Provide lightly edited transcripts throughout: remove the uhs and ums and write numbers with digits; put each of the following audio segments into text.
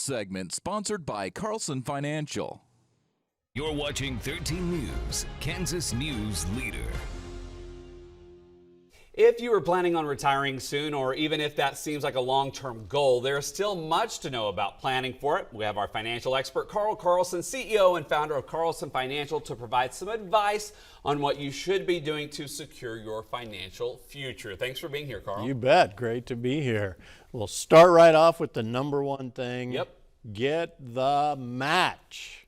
segment sponsored by Carlson Financial. You're watching 13 News, Kansas News Leader. If you are planning on retiring soon, or even if that seems like a long-term goal, there's still much to know about planning for it. We have our financial expert, Carlson, CEO and founder of Carlson Financial, to provide some advice on what you should be doing to secure your financial future. Thanks for being here, Carl. You bet. Great to be here. We'll start right off with the number one thing. Yep. Get the match.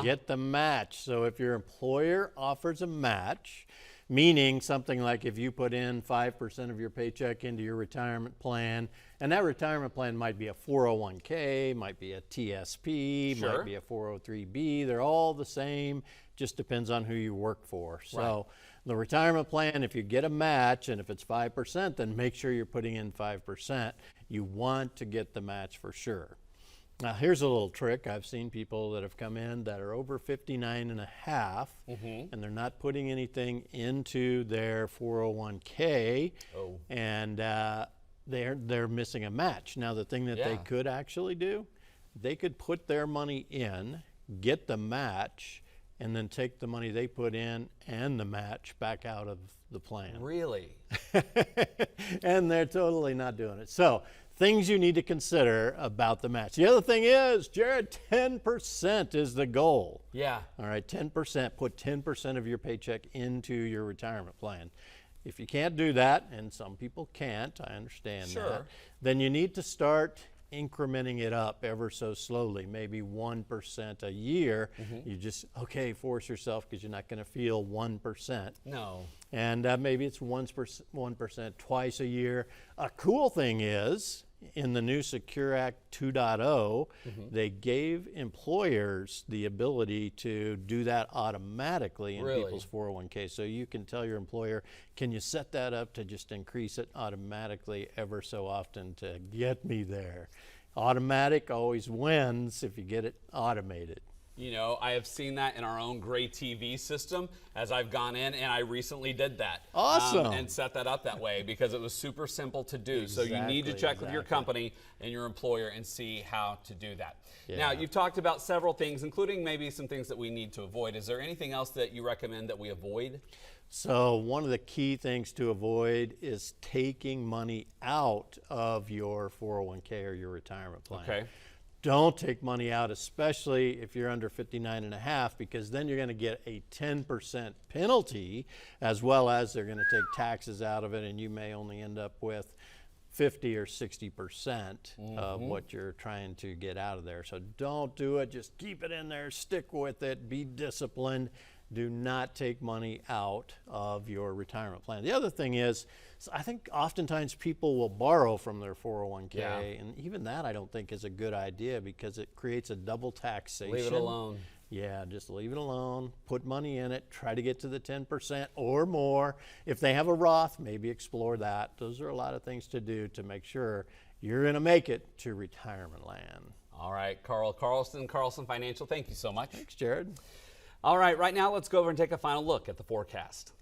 Get the match. So if your employer offers a match, meaning something like if you put in 5% of your paycheck into your retirement plan, and that retirement plan might be a 401k, might be a TSP, Sure. might be a 403b, they're all the same, just depends on who you work for. So the retirement plan, if you get a match and if it's 5%, then make sure you're putting in 5%. You want to get the match for sure. Now, here's a little trick. I've seen people that have come in that are over 59 and a half, and they're not putting anything into their 401k, and they're missing a match. Now, the thing that they could actually do, they could put their money in, get the match, and then take the money they put in and the match back out of the plan. Really? And they're totally not doing it. So, things you need to consider about the match. The other thing is, Jared, 10% is the goal. Yeah. All right, 10%. Put 10% of your paycheck into your retirement plan. If you can't do that, and some people can't, I understand that, then you need to start incrementing it up ever so slowly, maybe 1% a year. You just, force yourself, because you're not going to feel 1%. No. And maybe it's 1% twice a year. A cool thing is, in the new Secure Act 2.0, they gave employers the ability to do that automatically in people's 401k. So you can tell your employer, can you set that up to just increase it automatically ever so often to get me there? Automatic always wins if you get it automated. You know, I have seen that in our own Gray TV system as I've gone in, and I recently did that. Awesome. And set that up that way because it was super simple to do. So you need to check with your company and your employer and see how to do that. Now, you've talked about several things, including maybe some things that we need to avoid. Is there anything else that you recommend that we avoid? So one of the key things to avoid is taking money out of your 401k or your retirement plan. Okay. Don't take money out, especially if you're under 59 and a half, because then you're going to get a 10% penalty, as well as they're going to take taxes out of it, and you may only end up with 50 or 60% of what you're trying to get out of there. So don't do it. Just keep it in there. Stick with it. Be disciplined. Do not take money out of your retirement plan. The other thing is, I think oftentimes people will borrow from their 401k, and even that I don't think is a good idea because it creates a double taxation. Leave it alone. Yeah, just leave it alone. Put money in it. Try to get to the 10% or more. If they have a Roth, maybe explore that. Those are a lot of things to do to make sure you're going to make it to retirement land. All right, Carlson Financial, thank you so much. Thanks, Jared. All right, right now let's go over and take a final look at the forecast.